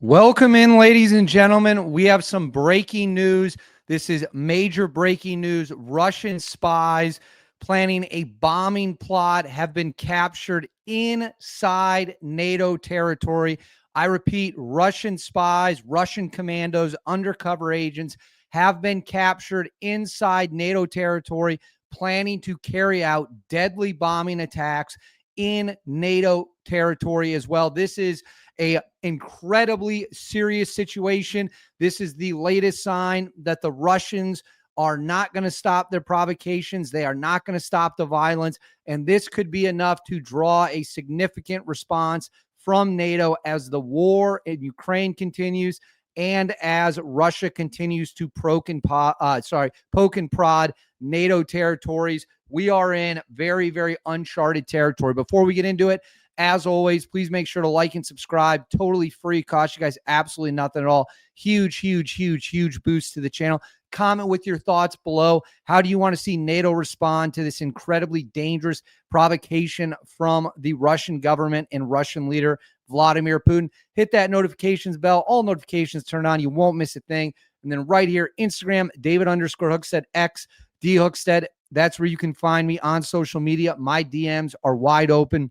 Welcome in, ladies and gentlemen. We have some breaking news. This is major breaking news. Russian spies planning a bombing plot have been captured inside NATO territory. I repeat, Russian spies, Russian commandos, undercover agents have been captured inside NATO territory, planning to carry out deadly bombing attacks in NATO territory as well. This is a incredibly serious situation. This is the latest sign that the Russians are not going to stop their provocations. They are not going to stop the violence. And this could be enough to draw a significant response from NATO as the war in Ukraine continues and as Russia continues to poke and prod NATO territories. We are in very, very uncharted territory. Before we get into it, as always, please make sure to like and subscribe. Totally free. Cost you guys absolutely nothing at all. Huge, huge, huge, huge boost to the channel. Comment with your thoughts below. How do you want to see NATO respond to this incredibly dangerous provocation from the Russian government and Russian leader Vladimir Putin? Hit that notifications bell. All notifications turned on. You won't miss a thing. And then right here, Instagram, David_Hookstead, X, D Hookstead. That's where you can find me on social media. My DMs are wide open.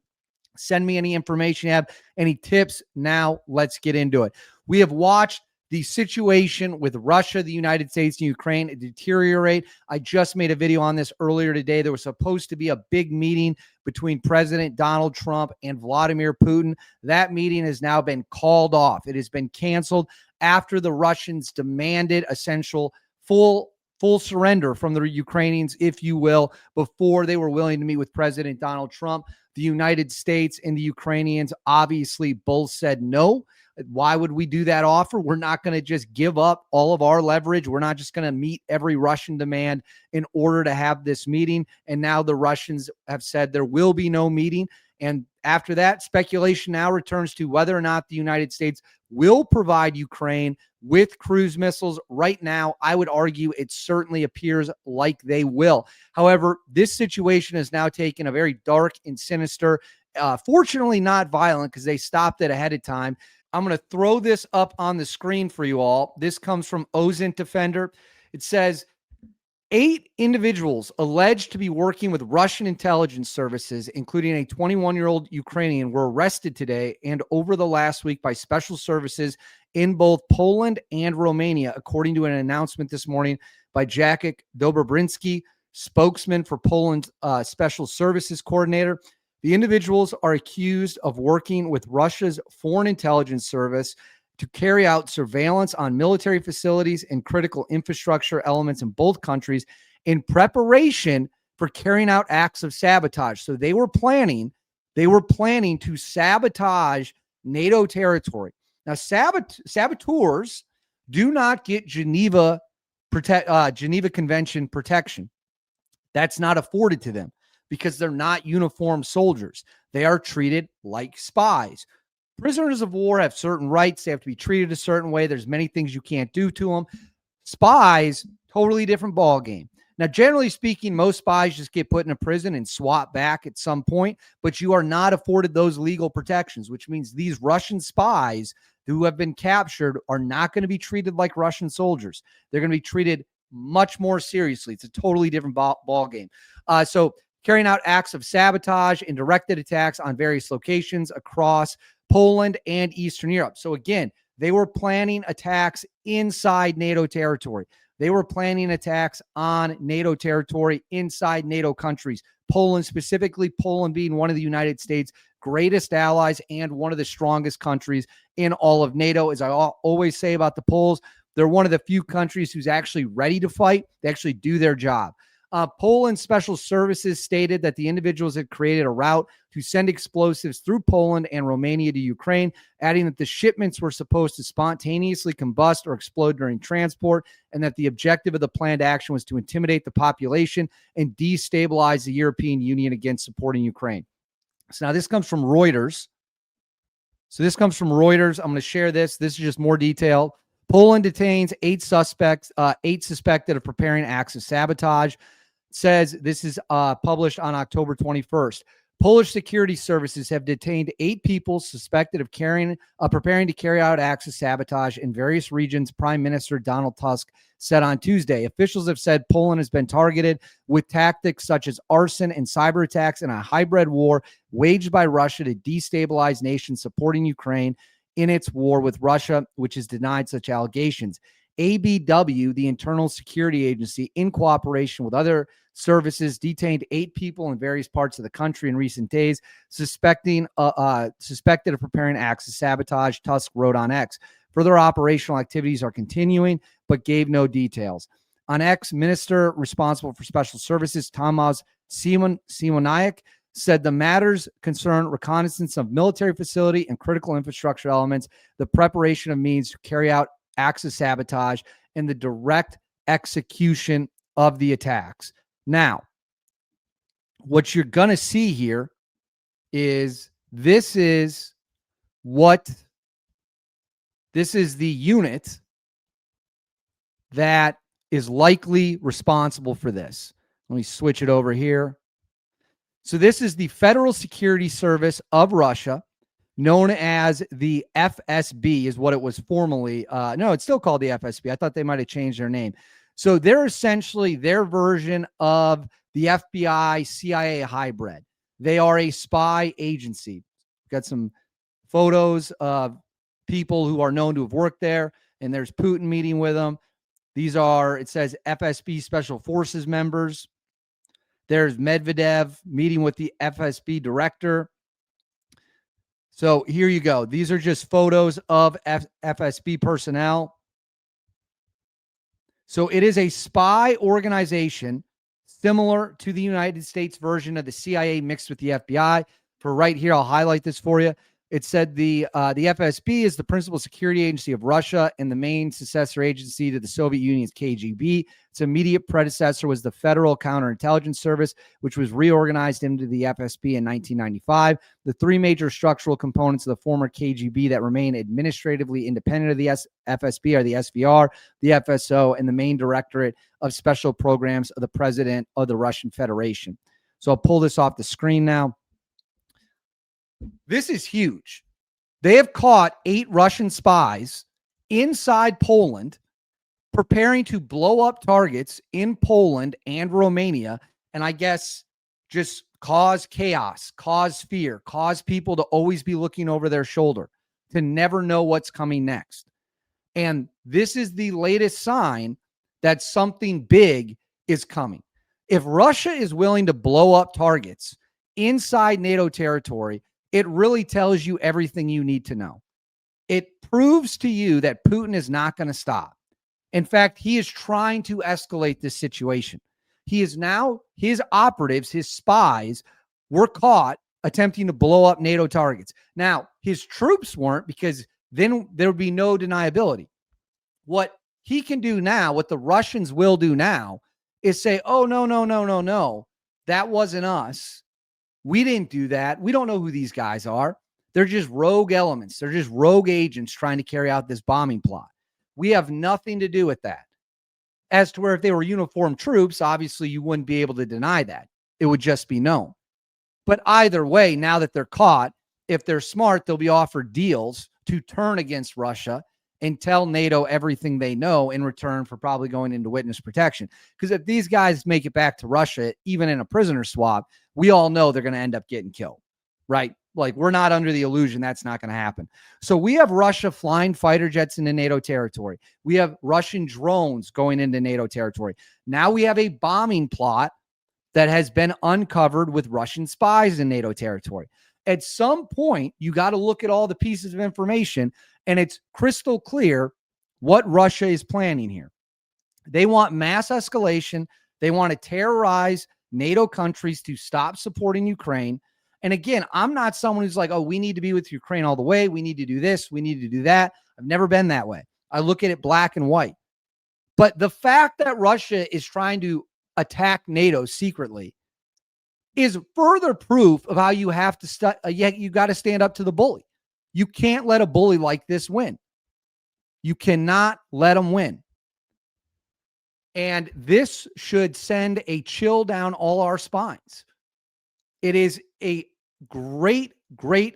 Send me any information you have, any tips. Now let's get into it. We have watched the situation with Russia, the United States, and Ukraine deteriorate. I just made a video on this earlier today. There was supposed to be a big meeting between President Donald Trump and Vladimir Putin. That meeting has now been called off. It has been canceled after the Russians demanded essential full surrender from the Ukrainians, if you will, before they were willing to meet with President Donald Trump. The United States and the Ukrainians obviously both said no. Why would we do that offer? We're not going to just give up all of our leverage. We're not just going to meet every Russian demand in order to have this meeting. And now the Russians have said there will be no meeting. And after that, speculation now returns to whether or not the United States will provide Ukraine with cruise missiles. Right now, I would argue it certainly appears like they will. However, this situation has now taken a very dark and sinister, fortunately not violent because they stopped it ahead of time. I'm going to throw this up on the screen for you all. This comes from Ozint Defender. It says, 8 individuals alleged to be working with Russian intelligence services, including a 21-year-old Ukrainian, were arrested today and over the last week by special services in both Poland and Romania, according to an announcement this morning by Jacek Dobrobrinsky, spokesman for Poland's Special Services Coordinator. The individuals are accused of working with Russia's Foreign Intelligence Service to carry out surveillance on military facilities and critical infrastructure elements in both countries in preparation for carrying out acts of sabotage. So they were planning to sabotage NATO territory. Now, saboteurs do not get Geneva Convention protection. That's not afforded to them because they're not uniformed soldiers. They are treated like spies. Prisoners of war have certain rights. They have to be treated a certain way. There's many things you can't do to them. Spies, totally different ball game. Now, generally speaking, most spies just get put in a prison and swap back at some point, but you are not afforded those legal protections, which means these Russian spies who have been captured are not going to be treated like Russian soldiers. They're going to be treated much more seriously. It's a totally different ball game. So carrying out acts of sabotage and directed attacks on various locations across Poland and Eastern Europe. So again, they were planning attacks inside NATO territory. They were planning attacks on NATO territory inside NATO countries. Poland, specifically Poland being one of the United States' greatest allies and one of the strongest countries in all of NATO. As I always say about the Poles, they're one of the few countries who's actually ready to fight. They actually do their job. Poland's special services stated that the individuals had created a route to send explosives through Poland and Romania to Ukraine, adding that the shipments were supposed to spontaneously combust or explode during transport, and that the objective of the planned action was to intimidate the population and destabilize the European Union against supporting Ukraine. So now this comes from Reuters. I'm going to share this. This is just more detail. Poland detains 8 suspects, 8 suspected of preparing acts of sabotage. Says this is published on October 21st. Polish security services have detained 8 people suspected of preparing to carry out acts of sabotage in various regions, Prime Minister Donald Tusk said on Tuesday. Officials have said Poland has been targeted with tactics such as arson and cyber attacks in a hybrid war waged by Russia to destabilize nations supporting Ukraine in its war with Russia, which has denied such allegations. ABW, the Internal Security Agency, in cooperation with other services, detained 8 people in various parts of the country in recent days, suspected of preparing acts of sabotage, Tusk wrote on X. Further operational activities are continuing, but gave no details. On X, Minister responsible for special services, Tomasz Simonajek, said the matters concern reconnaissance of military facility and critical infrastructure elements, the preparation of means to carry out acts of sabotage, and the direct execution of the attacks. Now, what you're going to see here is this is the unit that is likely responsible for this. Let me switch it over here. So this is the Federal Security Service of Russia, known as the FSB, is what it was formerly. No, it's still called the FSB. I thought they might have changed their name. So they're essentially their version of the FBI, CIA hybrid. They are a spy agency. Got some photos of people who are known to have worked there, and there's Putin meeting with them. These are, it says, FSB Special Forces members. There's Medvedev meeting with the FSB director. So here you go. These are just photos of FSB personnel. So it is a spy organization similar to the United States version of the CIA mixed with the FBI. For right here, I'll highlight this for you. It said the FSB is the principal security agency of Russia and the main successor agency to the Soviet Union's KGB. Its immediate predecessor was the Federal Counterintelligence Service, which was reorganized into the FSB in 1995. The 3 major structural components of the former KGB that remain administratively independent of the FSB are the SVR, the FSO, and the main directorate of special programs of the president of the Russian Federation. So I'll pull this off the screen now. This is huge. They have caught 8 Russian spies inside Poland preparing to blow up targets in Poland and Romania, and I guess just cause chaos, cause fear, cause people to always be looking over their shoulder, to never know what's coming next. And this is the latest sign that something big is coming. If Russia is willing to blow up targets inside NATO territory, it really tells you everything you need to know. It proves to you that Putin is not going to stop. In fact, he is trying to escalate this situation. He is now, his operatives, his spies, were caught attempting to blow up NATO targets. Now, his troops weren't, because then there would be no deniability. What he can do now, what the Russians will do now, is say, oh, no, that wasn't us. We didn't do that. We don't know who these guys are. They're just rogue elements. They're just rogue agents trying to carry out this bombing plot. We have nothing to do with that. As to where if they were uniformed troops, obviously you wouldn't be able to deny that. It would just be known. But either way, now that they're caught, if they're smart, they'll be offered deals to turn against Russia and tell NATO everything they know in return for probably going into witness protection. Because if these guys make it back to Russia, even in a prisoner swap, we all know they're going to end up getting killed, right? Like, we're not under the illusion that's not going to happen. So we have Russia flying fighter jets into NATO territory. We have Russian drones going into NATO territory. Now we have a bombing plot that has been uncovered with Russian spies in NATO territory. At some point, you got to look at all the pieces of information, and it's crystal clear what Russia is planning here. They want mass escalation. They want to terrorize NATO countries to stop supporting Ukraine. And again, I'm not someone who's like, oh, we need to be with Ukraine all the way. We need to do this. We need to do that. I've never been that way. I look at it black and white. But the fact that Russia is trying to attack NATO secretly is further proof of how you have to you got to stand up to the bully. You can't let a bully like this win. You cannot let him win. And this should send a chill down all our spines. It is a great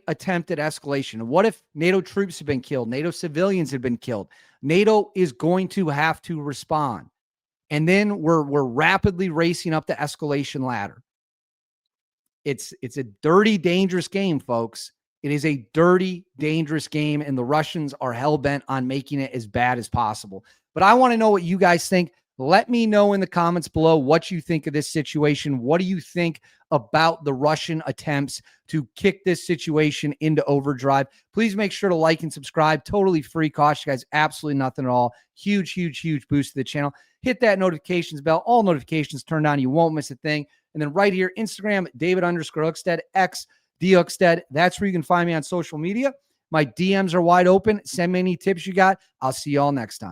attempt at escalation. What if NATO troops have been killed? NATO civilians have been killed. NATO is going to have to respond. And then we're rapidly racing up the escalation ladder. It's a dirty, dangerous game, folks. It is a dirty, dangerous game, and the Russians are hell-bent on making it as bad as possible. But I want to know what you guys think. Let me know in the comments below what you think of this situation. What do you think about the Russian attempts to kick this situation into overdrive? Please make sure to like and subscribe. Totally free. Cost you guys absolutely nothing at all. Huge boost to the channel. Hit that notifications bell. All notifications turned on. You won't miss a thing. And then right here, Instagram, David_Hookstead, X, D Hookstead. That's where you can find me on social media. My DMs are wide open. Send me any tips you got. I'll see y'all next time.